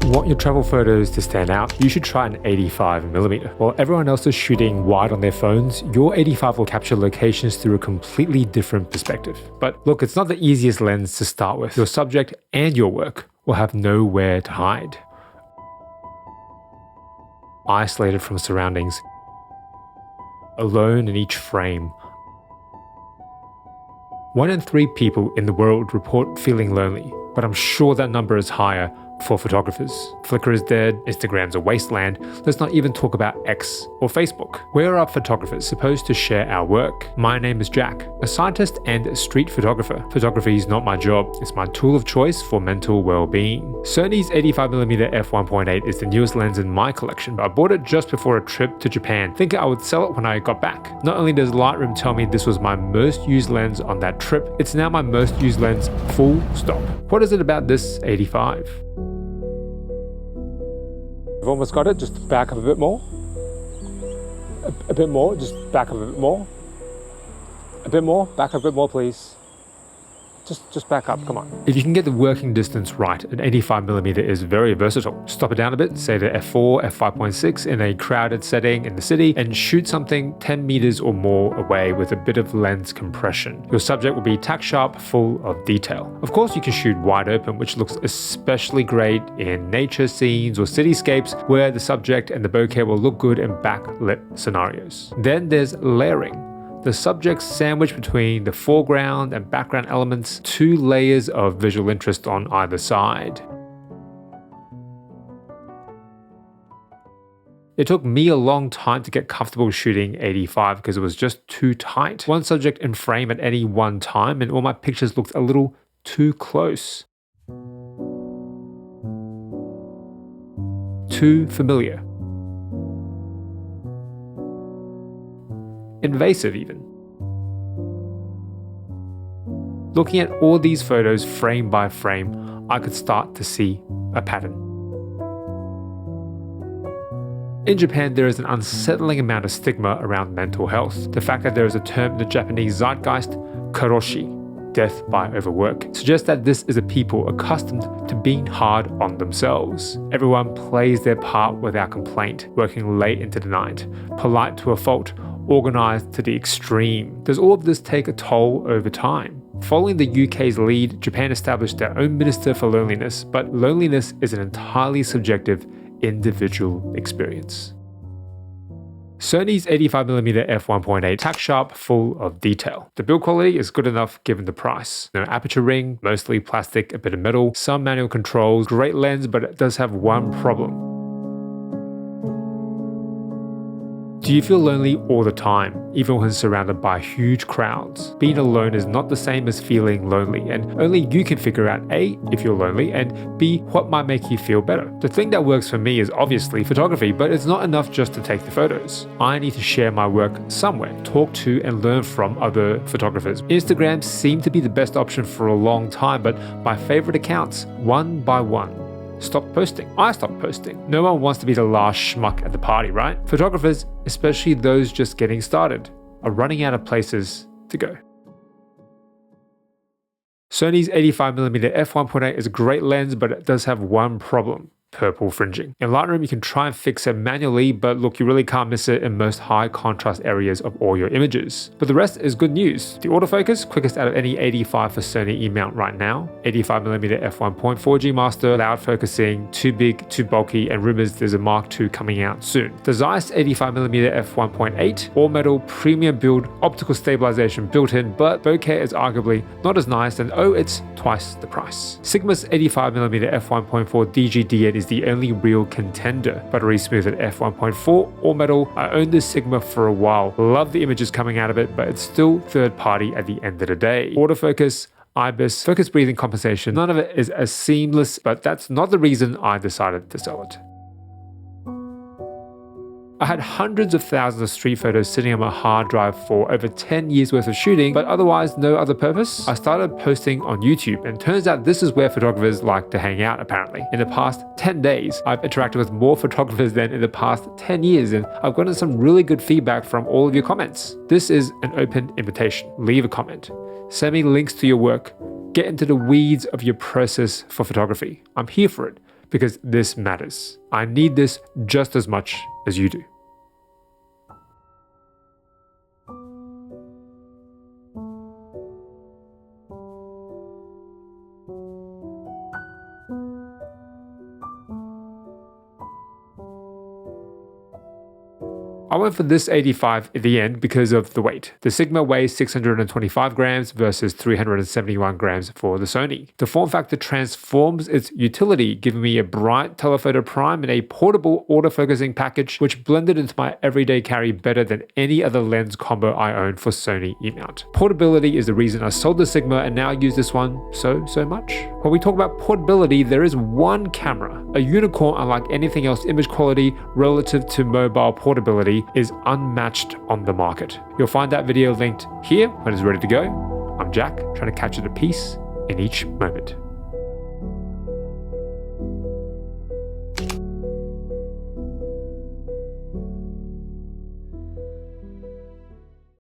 Want your travel photos to stand out? You should try an 85mm. While everyone else is shooting wide on their phones, your 85 will capture locations through a completely different perspective. But look, it's not the easiest lens to start with. Your subject and your work will have nowhere to hide. Isolated from surroundings, alone in each frame. 1 in 3 people in the world report feeling lonely, but I'm sure that number is higher for photographers. Flickr is dead, Instagram's a wasteland, let's not even talk about X or Facebook. Where are photographers supposed to share our work? My name is Jack, a scientist and a street photographer. Photography is not my job, it's my tool of choice for mental well-being. Sony's 85mm f1.8 is the newest lens in my collection, but I bought it just before a trip to Japan, thinking I would sell it when I got back. Not only does Lightroom tell me this was my most used lens on that trip, it's now my most used lens, full stop. What is it about this 85? I've almost got it, just back up a bit more. A bit more, just back up a bit more. A bit more, back up a bit more please. Just back up, come on. If you can get the working distance right, an 85mm is very versatile. Stop it down a bit, say to f4, f5.6 in a crowded setting in the city, and shoot something 10 meters or more away with a bit of lens compression. Your subject will be tack sharp, full of detail. Of course, you can shoot wide open, which looks especially great in nature scenes or cityscapes where the subject and the bokeh will look good in backlit scenarios. Then there's layering. The subject sandwiched between the foreground and background elements, 2 layers of visual interest on either side. It took me a long time to get comfortable shooting 85 because it was just too tight. One subject in frame at any one time and all my pictures looked a little too close. Too familiar. Invasive even. Looking at all these photos frame by frame, I could start to see a pattern. In Japan, there is an unsettling amount of stigma around mental health. The fact that there is a term in the Japanese zeitgeist, karoshi, death by overwork, suggests that this is a people accustomed to being hard on themselves. Everyone plays their part without complaint, working late into the night, polite to a fault, organized to the extreme. Does all of this take a toll over time? Following the UK's lead, Japan established their own minister for loneliness, but loneliness is an entirely subjective, individual experience. Sony's 85mm f1.8 tack sharp, full of detail. The build quality is good enough given the price. No aperture ring, mostly plastic, a bit of metal, some manual controls, great lens, but it does have one problem. Do you feel lonely all the time, even when surrounded by huge crowds? Being alone is not the same as feeling lonely, and only you can figure out A, if you're lonely, and B, what might make you feel better. The thing that works for me is obviously photography, but it's not enough just to take the photos. I need to share my work somewhere, talk to and learn from other photographers. Instagram seemed to be the best option for a long time, but my favorite accounts, one by one, stopped posting. I stopped posting. No one wants to be the last schmuck at the party, right? Photographers, especially those just getting started, are running out of places to go. Sony's 85mm f1.8 is a great lens, but it does have one problem. Purple fringing. In Lightroom, you can try and fix it manually, but look, you really can't miss it in most high contrast areas of all your images. But the rest is good news. The autofocus, quickest out of any 85 for Sony E-mount right now. 85mm f1.4G master, loud focusing, too big, too bulky, and rumors there's a Mark II coming out soon. The Zeiss 85mm f1.8, all metal, premium build, optical stabilization built in, but bokeh is arguably not as nice, and oh, it's twice the price. Sigma's 85mm f1.4 DGDN is the only real contender. Buttery smooth at f1.4, all metal. I owned this Sigma for a while. Love the images coming out of it, but it's still third party at the end of the day. Autofocus, IBIS, focus breathing compensation, none of it is as seamless, but that's not the reason I decided to sell it. I had hundreds of thousands of street photos sitting on my hard drive for over 10 years worth of shooting, but otherwise no other purpose. I started posting on YouTube, and turns out this is where photographers like to hang out apparently. In the past 10 days, I've interacted with more photographers than in the past 10 years, and I've gotten some really good feedback from all of your comments. This is an open invitation. Leave a comment. Send me links to your work. Get into the weeds of your process for photography. I'm here for it. because this matters. I need this just as much as you do. I went for this 85 at the end because of the weight. The Sigma weighs 625 grams versus 371 grams for the Sony. The form factor transforms its utility, giving me a bright telephoto prime and a portable autofocusing package, which blended into my everyday carry better than any other lens combo I own for Sony E-mount. Portability is the reason I sold the Sigma and now use this one so much. When we talk about portability, there is one camera, a unicorn unlike anything else. Image quality relative to mobile portability is unmatched on the market. You'll find that video linked here when it's ready to go. I'm Jack, trying to capture the peace in each moment.